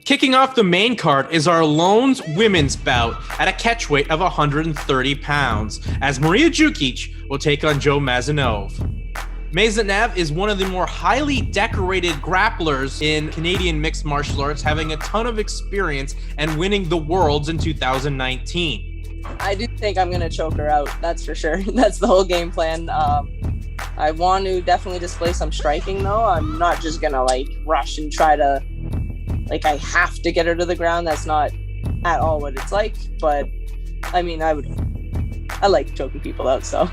Kicking off the main card is our lone women's bout at a catch weight of 130 pounds, as Maria Djukic will take on Jo Maisonneuve. Maisonneuve is one of the more highly decorated grapplers in Canadian mixed martial arts, having a ton of experience and winning the Worlds in 2019. I do think I'm going to choke her out, that's for sure. That's the whole game plan. I want to definitely display some striking, though. I'm not just going to, rush and try to, I have to get her to the ground. That's not at all what it's like. But, I like choking people out, so.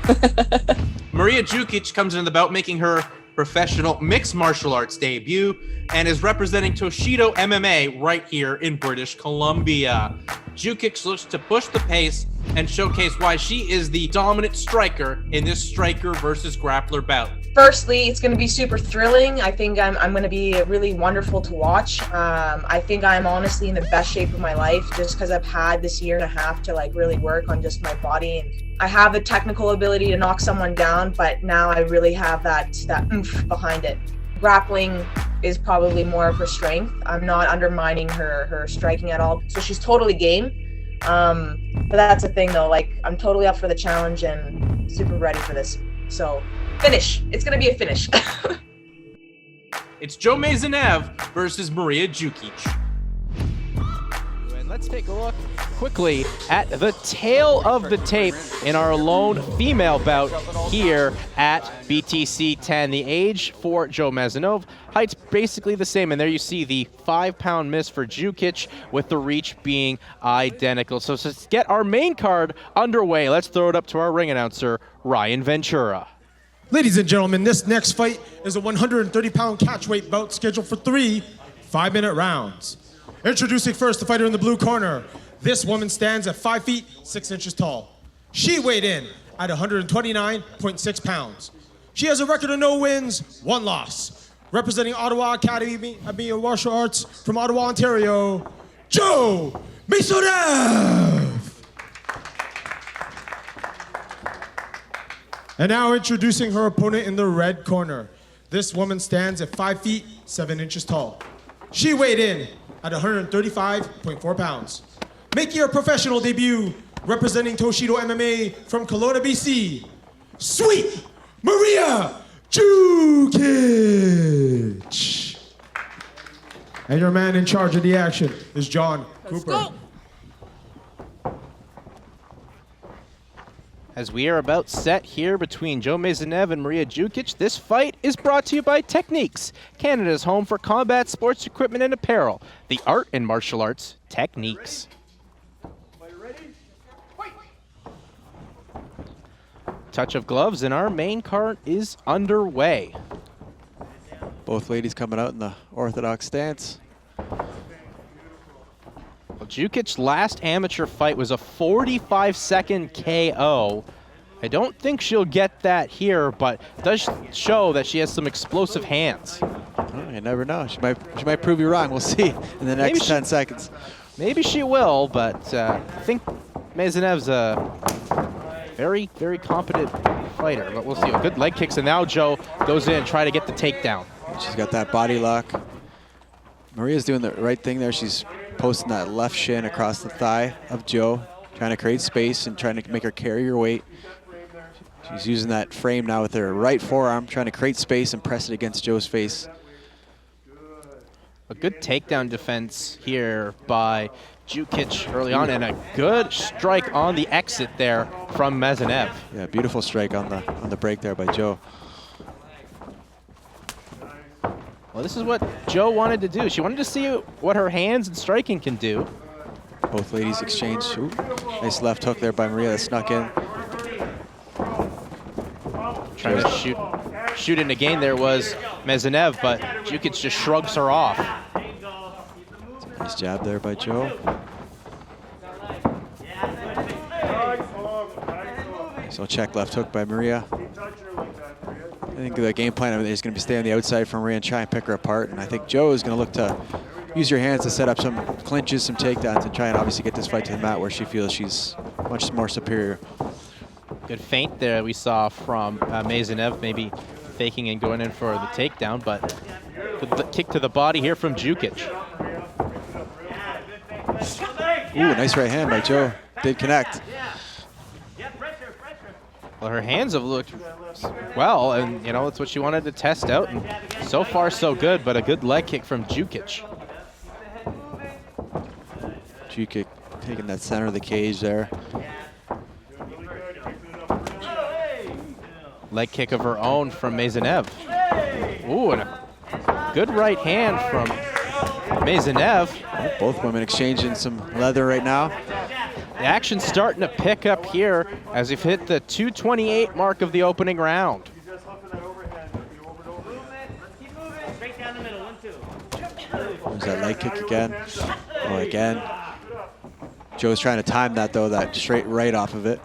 Maria Djukic comes into the bout making her professional mixed martial arts debut and is representing Toshido MMA right here in British Columbia. Djukic looks to push the pace and showcase why she is the dominant striker in this striker versus grappler bout. Firstly, it's going to be super thrilling. I think I'm going to be really wonderful to watch. I think I'm honestly in the best shape of my life just because I've had this year and a half to really work on just my body. And I have the technical ability to knock someone down, but now I really have that oomph behind it. Grappling is probably more of her strength. I'm not undermining her striking at all. So she's totally game. But that's the thing though, I'm totally up for the challenge and super ready for this. So finish. It's going to be a finish. It's Jo Maisonneuve versus Maria Djukic. And let's take a look quickly at the tail of the tape in our lone female bout here at BTC 10. The age for Jo Maisonneuve, height's basically the same, and there you see the 5-pound miss for Djukic with the reach being identical. So let's get our main card underway. Let's throw it up to our ring announcer, Ryan Ventura. Ladies and gentlemen, this next fight is a 130-pound catchweight bout scheduled for 3 5-minute rounds. Introducing first the fighter in the blue corner. This woman stands at 5 feet 6 inches tall. She weighed in at 129.6 pounds. She has a record of no wins, 1 loss. Representing Ottawa Academy of Martial Arts from Ottawa, Ontario, Jo Maisonneuve! And now introducing her opponent in the red corner. This woman stands at 5 feet 7 inches tall. She weighed in at 135.4 pounds. Making her professional debut, representing Toshido MMA from Kelowna, BC, Sweet Maria Djukic. And your man in charge of the action is John Cooper. Go. As we are about set here between Jo Maisonneuve and Maria Djukic, this fight is brought to you by Techniques, Canada's home for combat sports equipment and apparel. The art and martial arts, Techniques. Touch of gloves and our main card is underway. Both ladies coming out in the orthodox stance. Well, Djukic's last amateur fight was a 45-second KO. I don't think she'll get that here, but it does show that she has some explosive hands. Oh, you never know. She might prove you wrong. We'll see in the next 10 seconds. Maybe she will, but I think Maisonneuve's a very, very competent fighter. But we'll see. Good leg kicks, and now Jo goes in and try to get the takedown. She's got that body lock. Maria's doing the right thing there. She's posting that left shin across the thigh of Jo, trying to create space and trying to make her carry her weight. She's using that frame now with her right forearm, trying to create space and press it against Jo's face. A good takedown defense here by Djukic early on, and a good strike on the exit there from Maisonneuve. Yeah, beautiful strike on the break there by Jo. Well, this is what Jo wanted to do. She wanted to see what her hands and striking can do. Both ladies exchange. Ooh, nice left hook there by Maria that snuck in. Trying to shoot in again there was Maisonneuve, but Djukic just shrugs her off. Nice jab there by Jo. So check left hook by Maria. I think the game plan is going to be stay on the outside for Maria and try and pick her apart. And I think Jo is going to look to use her hands to set up some clinches, some takedowns, and try and obviously get this fight to the mat where she feels she's much more superior. Good feint there we saw from Maisonneuve, maybe faking and going in for the takedown, but good kick to the body here from Djukic. Ooh, nice right hand by Jo. Did connect. Well, her hands have looked well, and you know, it's what she wanted to test out. And so far, so good, but a good leg kick from Djukic. Djukic taking that center of the cage there. Leg kick of her own from Maisonneuve. Ooh, and a good right hand from Maisonneuve. Both women exchanging some leather right now. The action's starting to pick up here as we've hit the 2:28 mark of the opening round. There's that leg kick again. Oh, again. Joe's trying to time that, though, that straight right off of it.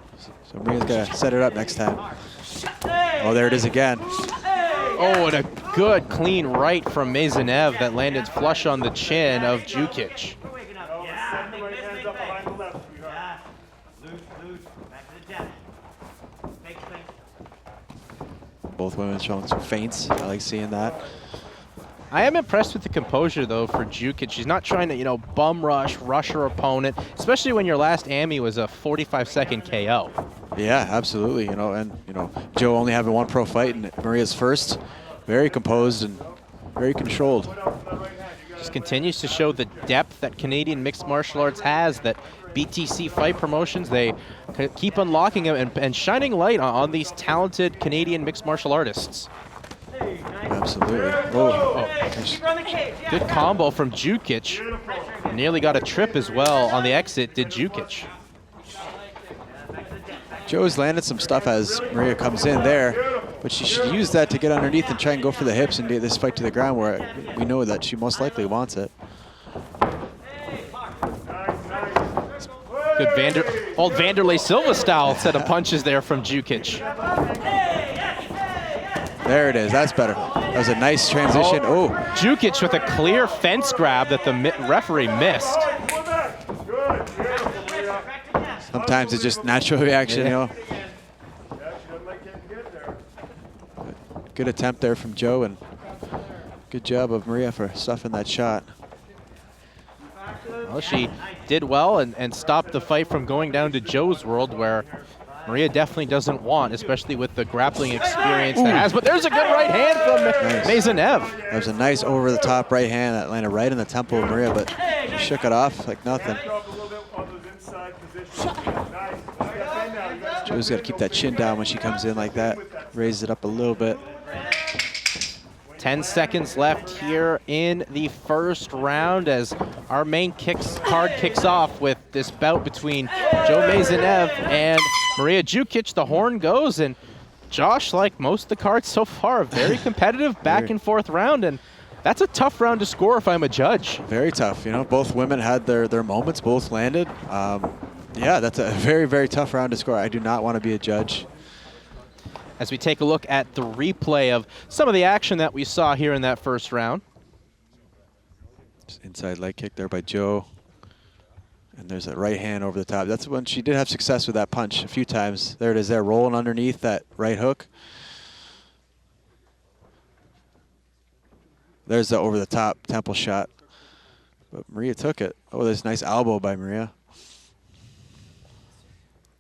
So Maria's got to set it up next time. Oh, there it is again. Oh, and a good clean right from Maisonneuve that landed flush on the chin of Djukic. Both women showing some feints. I like seeing that. I am impressed with the composure, though, for Djukic. She's not trying to, you know, bum rush her opponent, especially when your last AMI was a 45-second KO. Yeah, absolutely. You know, and you know, Jo only having one pro fight, and Maria's first. Very composed and very controlled. Just continues to show the depth that Canadian mixed martial arts has. That BTC fight promotions, they keep unlocking them and shining light on these talented Canadian mixed martial artists. Absolutely. Oh. Good combo from Djukic. Nearly got a trip as well on the exit, did Djukic. Jo's landed some stuff as Maria comes in there, but she should use that to get underneath and try and go for the hips and get this fight to the ground where we know that she most likely wants it. Good old Vanderlei Silva style set of punches there from Djukic. There it is. That's better. That was a nice transition. Oh. Djukic with a clear fence grab that the referee missed. Sometimes it's just natural reaction, you know. Good attempt there from Jo, and good job of Maria for stuffing that shot. Well, she did well and stopped the fight from going down to Jo's world, where Maria definitely doesn't want, especially with the grappling experience that has. But there's a good right hand from Maisonneuve. That was a nice over-the-top right hand that landed right in the temple of Maria, but she shook it off like nothing. Jo's got to keep that chin down when she comes in like that. Raise it up a little bit. 10 seconds left here in the first round as our main card kicks off with this bout between Jo Maisonneuve and Maria Djukic. The horn goes, and Josh, like most of the cards so far, a very competitive back and forth round, and that's a tough round to score if I'm a judge. Very tough. You know, both women had their moments, both landed. Yeah, that's a very, very tough round to score. I do not want to be a judge. As we take a look at the replay of some of the action that we saw here in that first round. Just inside leg kick there by Jo. And there's a right hand over the top. That's when she did have success with that punch a few times. There it is there, rolling underneath that right hook. There's the over the top temple shot. But Maria took it. Oh, there's a nice elbow by Maria.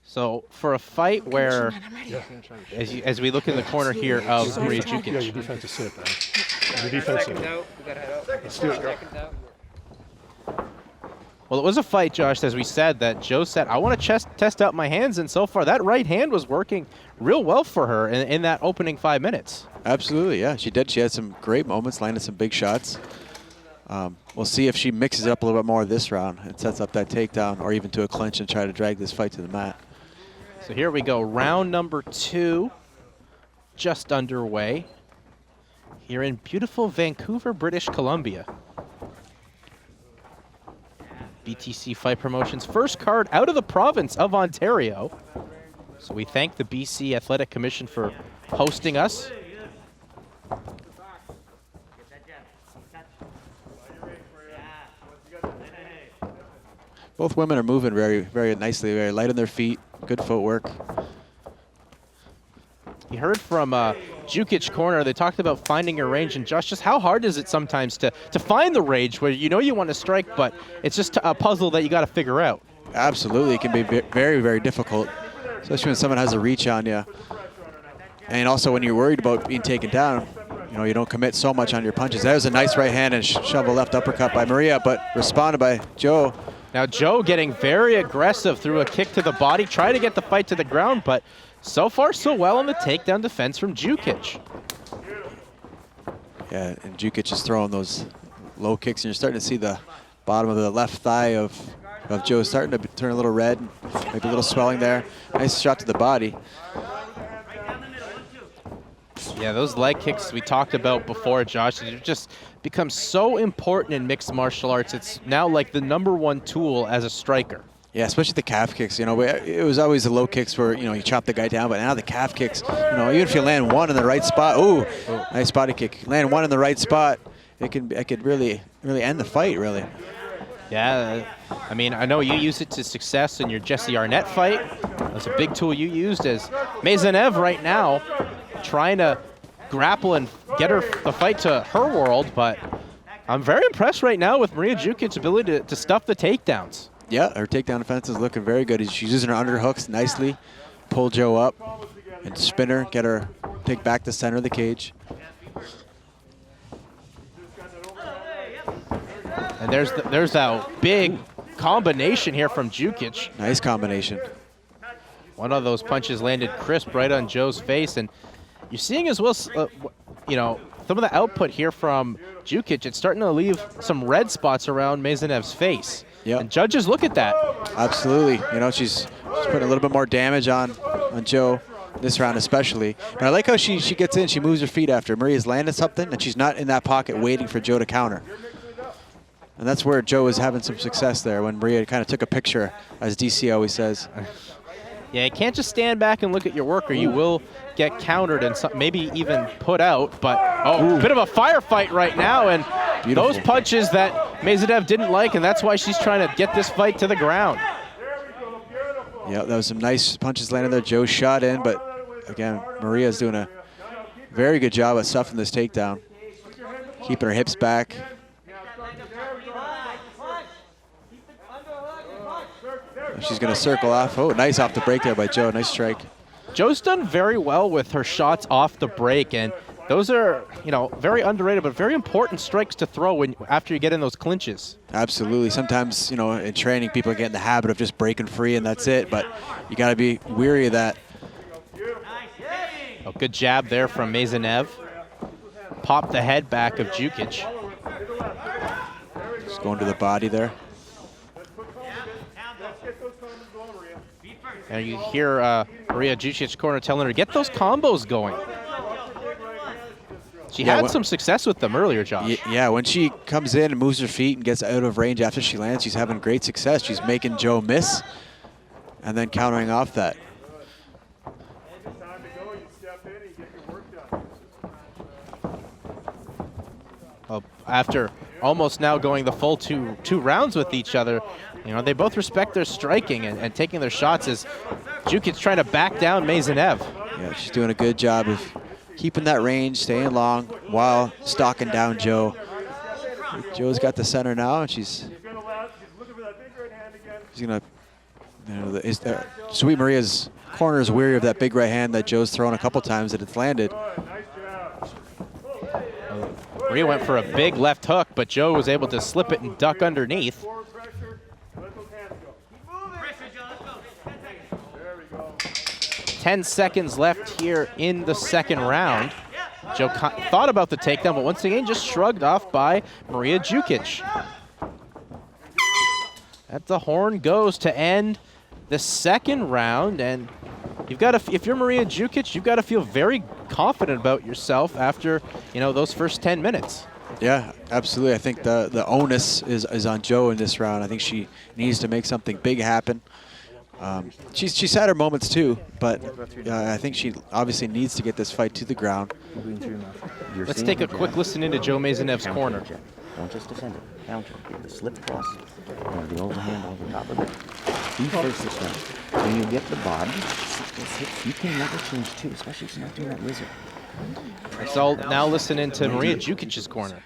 So for a fight where, as we look in the corner here of Maria Djukic. Yeah, your defensive sit, man. Your defensive. Let's do it, girl. Well, it was a fight, Josh, as we said, that Jo said, I want to test out my hands, and so far that right hand was working real well for her in that opening 5 minutes. Absolutely, yeah, she did. She had some great moments, landed some big shots. We'll see if she mixes it up a little bit more this round and sets up that takedown or even to a clinch and try to drag this fight to the mat. So here we go, round number 2, just underway here in beautiful Vancouver, British Columbia. BTC Fight Promotions, first card out of the province of Ontario. So we thank the BC Athletic Commission for hosting us. Both women are moving very, very nicely, very light on their feet, good footwork. You heard from Djukic corner. They talked about finding your range, and Josh, just how hard is it sometimes to find the range where you know you want to strike, but it's just a puzzle that you got to figure out. Absolutely, it can be very, very difficult, especially when someone has a reach on you. And also when you're worried about being taken down, you know, you don't commit so much on your punches. That was a nice right hand and shove a left uppercut by Maria, but responded by Jo. Now Jo getting very aggressive through a kick to the body, trying to get the fight to the ground, but so far so well on the takedown defense from Djukic. Yeah, and Djukic is throwing those low kicks, and you're starting to see the bottom of the left thigh of Jo starting to turn a little red, maybe a little swelling there. Nice shot to the body. Yeah, those leg kicks we talked about before, Josh, they've just become so important in mixed martial arts. It's now like the #1 tool as a striker. Yeah, especially the calf kicks. You know, it was always the low kicks where, you know, you chop the guy down, but now the calf kicks, you know, even if you land one in the right spot, ooh, nice body kick. Land one in the right spot, it could really end the fight, really. Yeah, I mean, I know you used it to success in your Jesse Arnett fight. That's a big tool you used. As Maisonneuve right now trying to grapple and get the fight to her world, but I'm very impressed right now with Maria Djukic's ability to stuff the takedowns. Yeah, her takedown defense is looking very good. She's using her underhooks nicely, pull Jo up and spin her, get her, take back the center of the cage. And there's that big combination here from Djukic. Nice combination. One of those punches landed crisp right on Jo's face, and you're seeing as well, you know, some of the output here from Djukic. It's starting to leave some red spots around Maisonneuve's face. Yep. And judges look at that. Absolutely. You know, she's putting a little bit more damage on Jo this round especially. And I like how she gets in, she moves her feet after. Maria's landed something, and she's not in that pocket waiting for Jo to counter. And that's where Jo was having some success there, when Maria kind of took a picture, as DC always says. Yeah, you can't just stand back and look at your work, or you will get countered and maybe even put out. But, bit of a firefight right now, and beautiful. Those punches that Maisonneuve didn't like, and that's why she's trying to get this fight to the ground. Yeah, that was some nice punches landed there. Jo shot in, but again, Maria's doing a very good job at stuffing this takedown. Keeping her hips back. She's going to circle off. Oh, nice off the break there by Jo. Nice strike. Jo's done very well with her shots off the break, and those are, you know, very underrated but very important strikes to throw after you get in those clinches. Absolutely. Sometimes, you know, in training, people get in the habit of just breaking free and that's it, but you got to be weary of that. A good jab there from Maisonneuve. Popped the head back of Djukic. Just going to the body there. And you hear Maria Djukic's corner telling her, get those combos going. She had some success with them earlier, Josh. Yeah, when she comes in and moves her feet and gets out of range after she lands, she's having great success. She's making Jo miss and then countering off that. Well, after almost now going the full two rounds with each other, you know, they both respect their striking and taking their shots as Djukic's trying to back down Maisonneuve. Yeah, she's doing a good job of keeping that range, staying long while stalking down Jo. Jo's got the center now, and she's gonna, you know, Sweet Maria's corner is weary of that big right hand that Jo's thrown a couple times that it's landed. Maria went for a big left hook, but Jo was able to slip it and duck underneath. 10 seconds left here in the second round. Jo thought about the takedown, but once again just shrugged off by Maria Djukic. That the horn goes to end the second round, and you've got to, if you're Maria Djukic, you've got to feel very confident about yourself after, you know, those first 10 minutes. Yeah, absolutely. I think the onus is on Jo in this round. I think she needs to make something big happen. She's had her moments too, but I think she obviously needs to get this fight to the ground. Let's take a quick listen into Jo Maisonneuve's corner. Don't just defend it. Counter. Get the slip cross. The overhand over top of it. Be first to start. When you get the body, those hips, you can never change too, especially if you're not doing that lizard. So now listening to Maria Djukic's corner.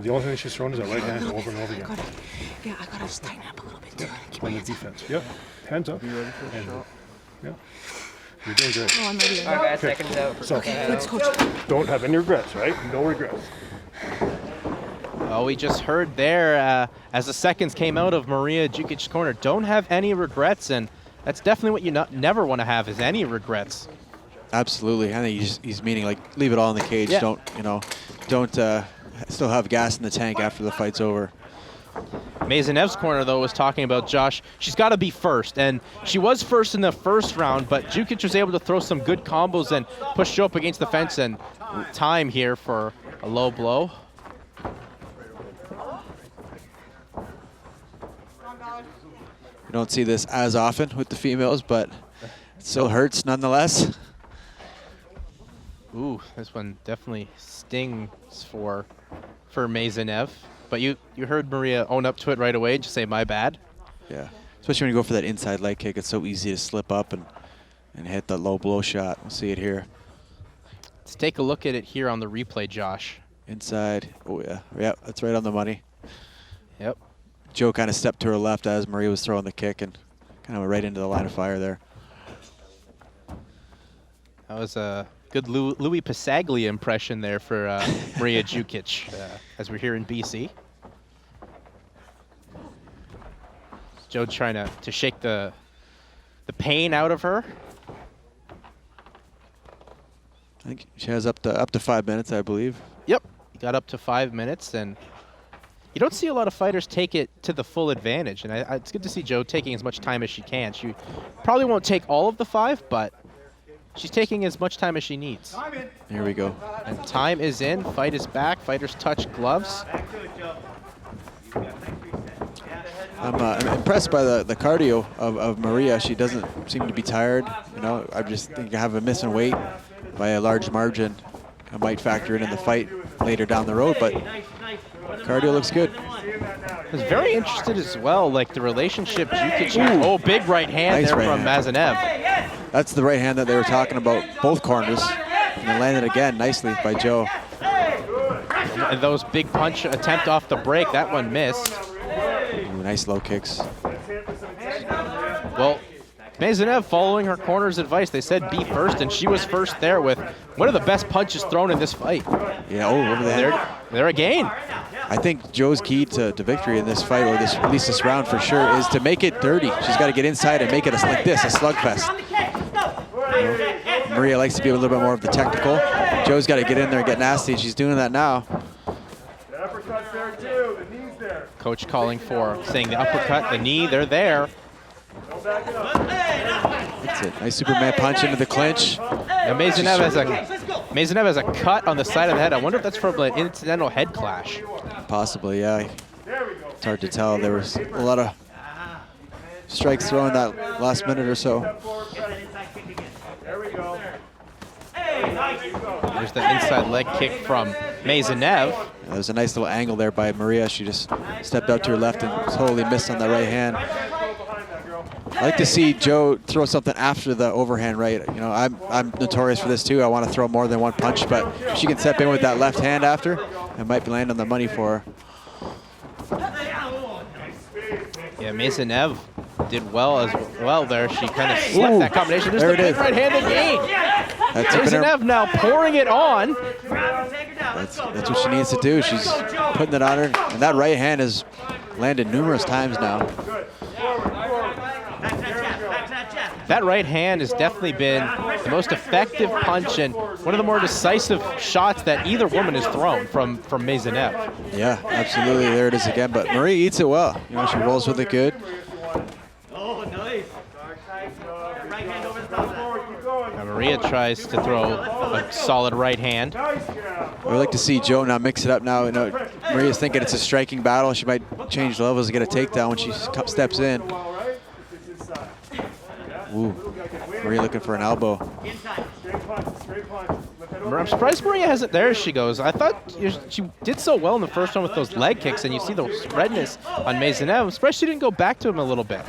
The only thing she's thrown is that right hand over and over again. Yeah, I gotta just tighten up a little bit too. Keep On my the hands up. defense. Yep. Hands up. You ready for the shot? Yeah. You're doing great. Oh, I'm ready. Okay. Seconds out. So, Thanks, coach. don't have any regrets, right? No regrets. Well, we just heard there as the seconds came out of Maria Djukic's corner, don't have any regrets, and that's definitely what you never want to have is any regrets. Absolutely. I think he's meaning like leave it all in the cage. Yeah. Don't still have gas in the tank after the fight's over. Maisonneuve's corner, though, was talking about Josh. She's got to be first, and she was first in the first round, but Djukic was able to throw some good combos and push Joe up against the fence, and time here for a low blow. We don't see this as often with the females, but it still hurts nonetheless. Ooh, this one definitely stings for Maisonneuve. But you heard Maria own up to it right away, just say, my bad. Yeah, especially when you go for that inside leg kick, it's so easy to slip up and hit the low blow shot. We'll see it here. Let's take a look at it here on the replay, Josh. Inside, oh yeah, that's right on the money. Yep. Jo kind of stepped to her left as Maria was throwing the kick and kind of went right into the line of fire there. That was a good Louis Pasaglia impression there for Maria Djukic, as we're here in BC. Jo trying to shake the pain out of her. I think she has up to 5 minutes, I believe. Yep, got up to 5 minutes, and you don't see a lot of fighters take it to the full advantage, and it's good to see Jo taking as much time as she can. She probably won't take all of the 5, but she's taking as much time as she needs. Here we go. And time is in, fight is back, fighters touch gloves. I'm impressed by the cardio of Maria. She doesn't seem to be tired. I just think I have a missing weight by a large margin. I might factor it in the fight later down the road, but cardio looks good. I was very interested as well, like the relationship Djukic. Oh, big right hand Nice there right from hand. Maisonneuve. That's the right hand that they were talking about, both corners. And it landed again nicely by Jo. And those big punch attempt off the break, that one missed. Ooh, nice low kicks. Well, Maisonneuve following her corner's advice. They said be first, and she was first there with one of the best punches thrown in this fight. Yeah, over the head. There again. I think Jo's key to victory in this fight, or at least this round for sure, is to make it dirty. She's got to get inside and make it like this, a slugfest. Maria likes to be a little bit more of the technical. Jo's got to get in there and get nasty, and she's doing that now. Coach calling for, saying the uppercut, the knee, they're there. That's it. Nice Superman punch into the clinch. And Maisonneuve has a cut on the side of the head. I wonder if that's from an incidental head clash. Possibly, yeah. It's hard to tell. There was a lot of strikes thrown that last minute or so. There's the inside leg kick from Maisonneuve. There was a nice little angle there by Maria. She just stepped out to her left and totally missed on that right hand. I like to see Jo throw something after the overhand right. I'm notorious for this too. I want to throw more than one punch, but if she can step in with that left hand after, it might land on the money for her. Yeah, Maisonneuve did well as well there. She kind of slept that combination. There's the big right hand again. Maisonneuve now pouring it on. That's what she needs to do. She's putting it on her, and that right hand has landed numerous times now. That right hand has definitely been the most effective punch and one of the more decisive shots that either woman has thrown from Maisonneuve. Yeah, absolutely. There it is again. But Maria eats it well. She rolls with it good. Now Maria tries to throw a solid right hand. I would like to see Jo now mix it up now. Maria's thinking it's a striking battle. She might change levels and get a takedown when she steps in. Ooh, Maria looking for an elbow. I'm surprised Maria hasn't. There she goes. I thought she did so well in the first one with those leg kicks, and you see the redness on Maisonneuve. I'm surprised she didn't go back to him a little bit.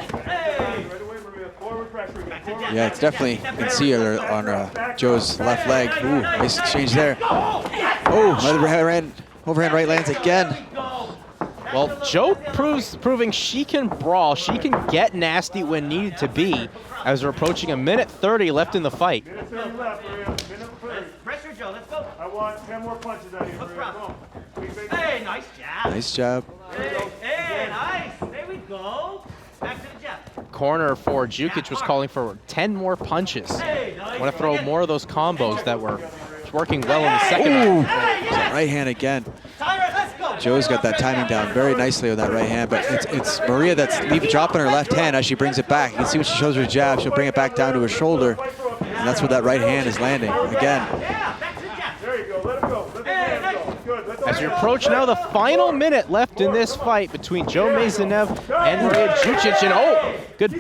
Yeah, it's definitely, you can see it on Joe's left leg. Ooh, nice exchange there. Oh, overhand right lands again. Well, Jo proving she can brawl, she can get nasty when needed to be, as we're approaching 1:30 left in the fight. Pressure, Joe, let's go. I want 10 more punches out of you. Come on. Hey, nice jab. Nice job. Hey, nice. There we go. Back to the jab. Corner for Djukic was calling for 10 more punches. Hey, nice. Want to throw more of those combos that were working well in the second Ooh, round. right hand again. Tyler, let's go. Joe's got that timing down very nicely with that right hand, but it's Maria that's dropping her left hand as she brings it back. You can see when she shows her jab, she'll bring it back down to her shoulder, and that's where that right hand is landing again. Yeah, back to the jab. There you go. Let him go. Let the hand go. Good. Let the As we hand approach now the final minute left in this fight between Jo Maisonneuve and Maria Djukic, and oh, good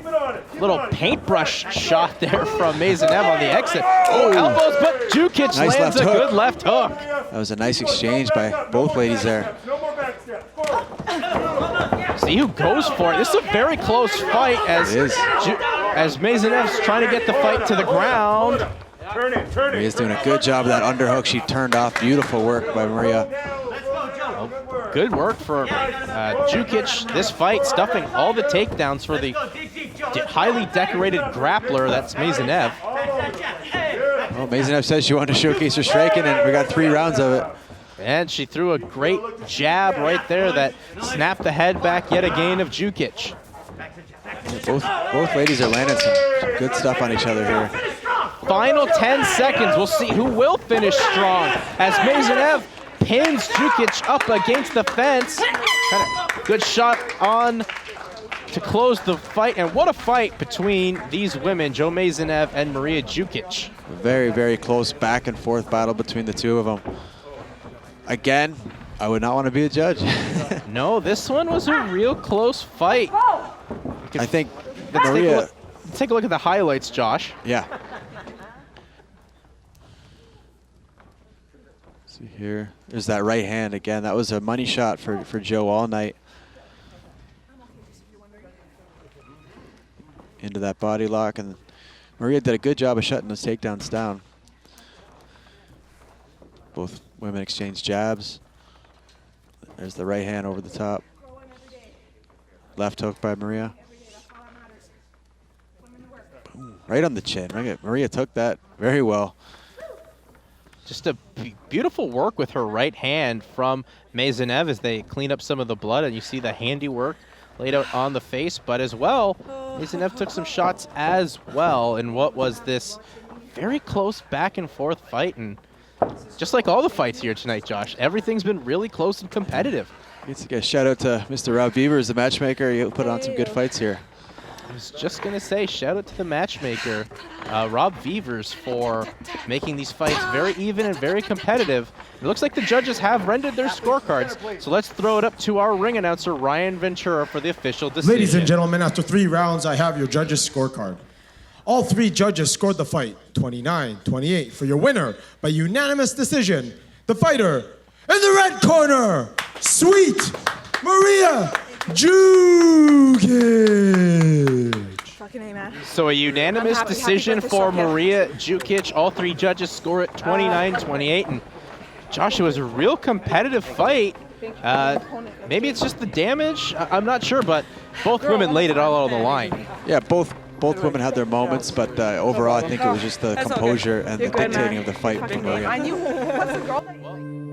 little paintbrush shot there from Maisonneuve on the exit. Oh, elbows, but Djukic Nice lands left a hook. good left hook. That was a nice exchange by both ladies there. No more back step. Forward. See who goes for it. This is a very close fight as It is. as Maisonneuve's trying to get the fight to the ground. Turn it. Turn it. Maria's doing a good job of that underhook. She turned off. Beautiful work by Maria. Let's go, Joe. Good work for Djukic this fight, stuffing all the takedowns for the Go, dig deep, Joe. highly decorated grappler that's Maisonneuve. Back to that jab. Hey, Oh, Maisonneuve says she wanted to showcase her striking, and we got 3 rounds of it. And she threw a great jab right there that snapped the head back yet again of Djukic. Both ladies are landing some good stuff on each other here. Final 10 seconds. We'll see who will finish strong as Maisonneuve pins Djukic up against the fence. Good shot on to close the fight. And what a fight between these women, Jo Maisonneuve and Maria Djukic. Very, very close back and forth battle between the two of them. Again, I would not want to be a judge. No, this one was a real close fight. I think Let's Maria, take a look at the highlights, Josh. yeah. See here, there's that right hand again. That was a money shot for Jo all night. Into that body lock, and Maria did a good job of shutting those takedowns down. Both women exchanged jabs. There's the right hand over the top. Left hook by Maria. Boom, right on the chin. Maria took that very well. Just a beautiful work with her right hand from Maisonneuve as they clean up some of the blood, and you see the handiwork laid out on the face, but as well, Maisonneuve took some shots as well in what was this very close back and forth fight. And just like all the fights here tonight, Josh, everything's been really close and competitive. Let's get a shout out to Mr. Rob Beavers, the matchmaker. You put on some good fights here. I was just going to say, shout out to the matchmaker, Rob Beavers, for making these fights very even and very competitive. It looks like the judges have rendered their scorecards, so let's throw it up to our ring announcer, Ryan Ventura, for the official decision. Ladies and gentlemen, after 3 rounds, I have your judges' scorecard. All 3 judges scored the fight 29-28 for your winner by unanimous decision. The fighter in the red corner, Sweet Maria Djukic. Fucking A, man. So a unanimous I'm happy decision with this for one, yeah. Maria Djukic. All 3 judges score it 29-28. And Josh, it was a real competitive fight. Maybe it's just the damage. I'm not sure, but both women laid it all out on the line. Yeah, both women had their moments, but overall, I think it was just the composure and the dictating of the fight from Maria. I knew. What's the girl that you like?